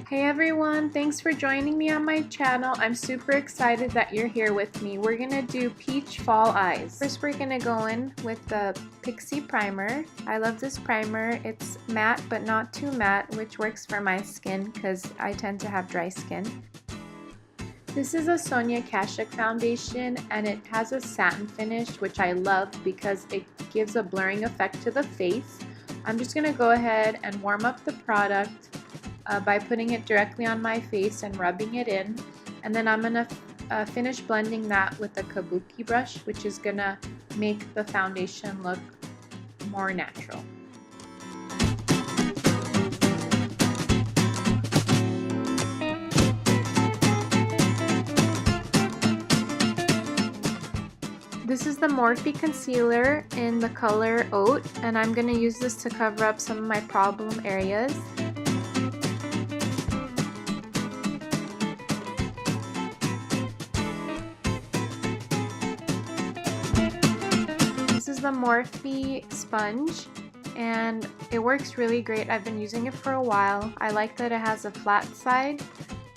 Hey everyone, thanks for joining me on my channel. I'm super excited that you're here with me. We're gonna do peach fall eyes. First we're gonna go in with the Pixie primer. I love this primer. It's matte but not too matte, which works for my skin because I tend to have dry skin. This is a Sonia Kashuk foundation and it has a satin finish, which I love because it gives a blurring effect to the face. I'm just gonna go ahead and warm up the product by putting it directly on my face and rubbing it in, and then I'm gonna finish blending that with a Kabuki brush, which is gonna make the foundation look more natural. This is the Morphe concealer in the color Oat, and I'm gonna use this to cover up some of my problem areas. This is the Morphe sponge and it works really great. I've been using it for a while. I like that it has a flat side,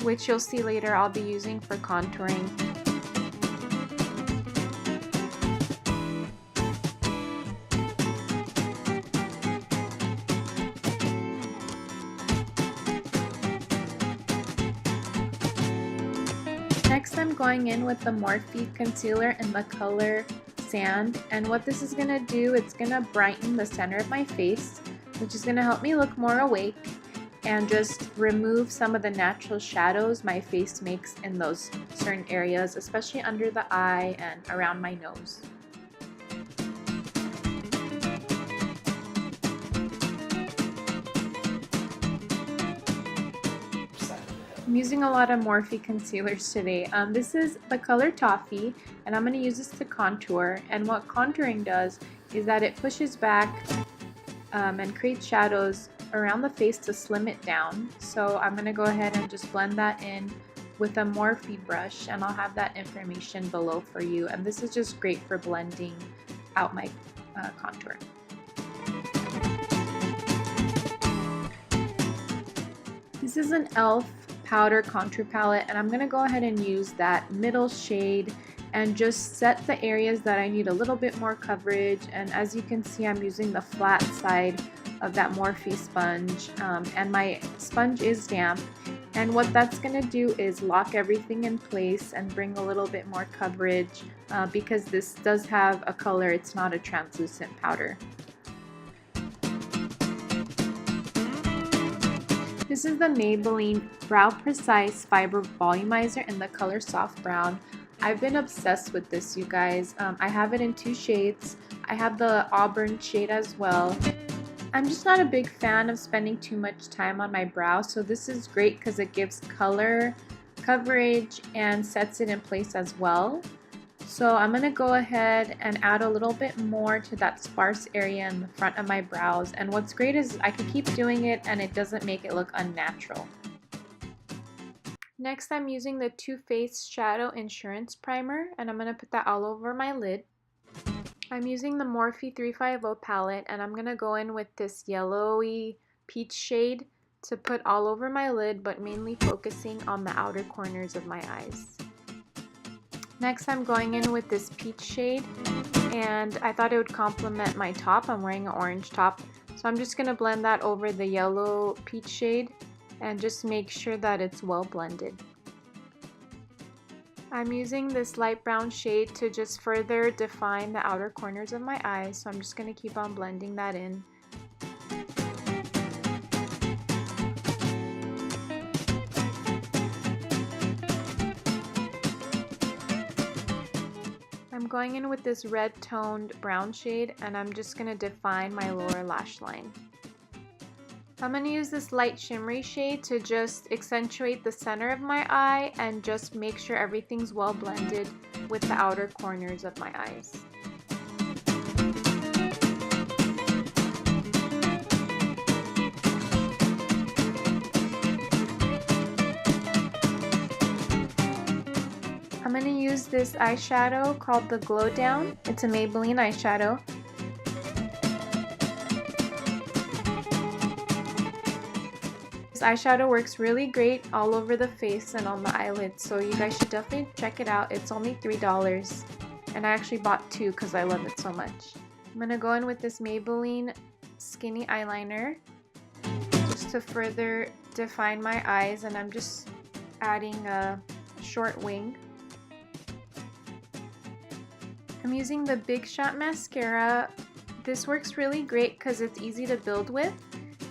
which you'll see later I'll be using for contouring. Next I'm going in with the Morphe concealer in the color Sand, and what this is going to do, it's going to brighten the center of my face, which is going to help me look more awake and just remove some of the natural shadows my face makes in those certain areas, especially under the eye and around my nose. I'm using a lot of Morphe concealers today. This is the color Toffee, and I'm going to use this to contour. And what contouring does is that it pushes back and creates shadows around the face to slim it down. So I'm going to go ahead and just blend that in with a Morphe brush, and I'll have that information below for you. And this is just great for blending out my contour. This is an e.l.f. powder contour palette, and I'm going to go ahead and use that middle shade and just set the areas that I need a little bit more coverage. And as you can see, I'm using the flat side of that Morphe sponge, and my sponge is damp, and what that's going to do is lock everything in place and bring a little bit more coverage because this does have a color, it's not a translucent powder. This is the Maybelline Brow Precise Fiber Volumizer in the color Soft Brown. I've been obsessed with this, you guys. I have it in 2 shades. I have the Auburn shade as well. I'm just not a big fan of spending too much time on my brow, so this is great because it gives color, coverage, and sets it in place as well. So I'm going to go ahead and add a little bit more to that sparse area in the front of my brows. And what's great is I can keep doing it and it doesn't make it look unnatural. Next I'm using the Too Faced Shadow Insurance Primer, and I'm going to put that all over my lid. I'm using the Morphe 350 palette, and I'm going to go in with this yellowy peach shade to put all over my lid, but mainly focusing on the outer corners of my eyes. Next I'm going in with this peach shade, and I thought it would complement my top. I'm wearing an orange top, so I'm just going to blend that over the yellow peach shade and just make sure that it's well blended. I'm using this light brown shade to just further define the outer corners of my eyes, so I'm just going to keep on blending that in. I'm going in with this red toned brown shade, and I'm just going to define my lower lash line. I'm going to use this light shimmery shade to just accentuate the center of my eye and just make sure everything's well blended with the outer corners of my eyes. I'm going to use this eyeshadow called the Glo Down. It's a Maybelline eyeshadow. This eyeshadow works really great all over the face and on the eyelids, so you guys should definitely check it out. It's only $3, and I actually bought 2 because I love it so much. I'm going to go in with this Maybelline skinny eyeliner just to further define my eyes, and I'm just adding a short wing. I'm using the Big Shot mascara. This works really great because it's easy to build with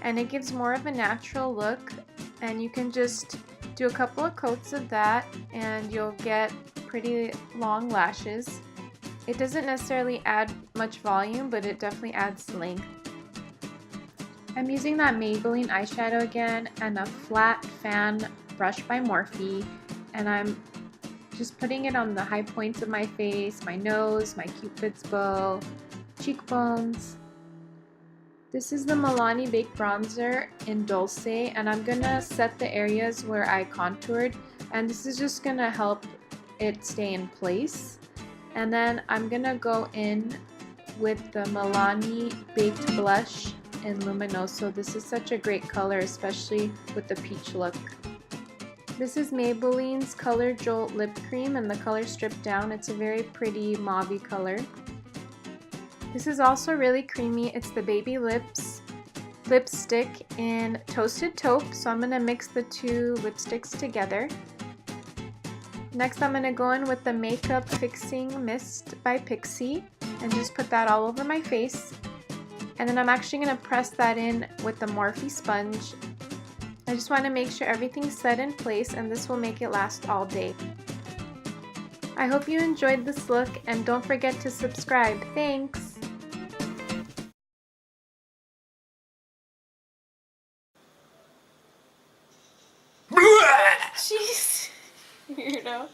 and it gives more of a natural look, and you can just do a couple of coats of that and you'll get pretty long lashes. It doesn't necessarily add much volume, but it definitely adds length. I'm using that Maybelline eyeshadow again and a flat fan brush by Morphe, and I'm just putting it on the high points of my face, my nose, my cupid's bow, cheekbones. This is the Milani Baked Bronzer in Dulce, and I'm gonna set the areas where I contoured, and this is just gonna help it stay in place. And then I'm gonna go in with the Milani Baked Blush in Luminoso. This is such a great color, especially with the peach look. This is Maybelline's Color Jolt Lip Cream and the color Stripped Down. It's a very pretty mauve color. This is also really creamy. It's the Baby Lips lipstick in Toasted Taupe, so I'm going to mix the 2 lipsticks together. Next I'm going to go in with the Makeup Fixing Mist by Pixi and just put that all over my face. And then I'm actually going to press that in with the Morphe sponge. I just want to make sure everything's set in place, and this will make it last all day. I hope you enjoyed this look, and don't forget to subscribe. Thanks! Jeez, weirdo.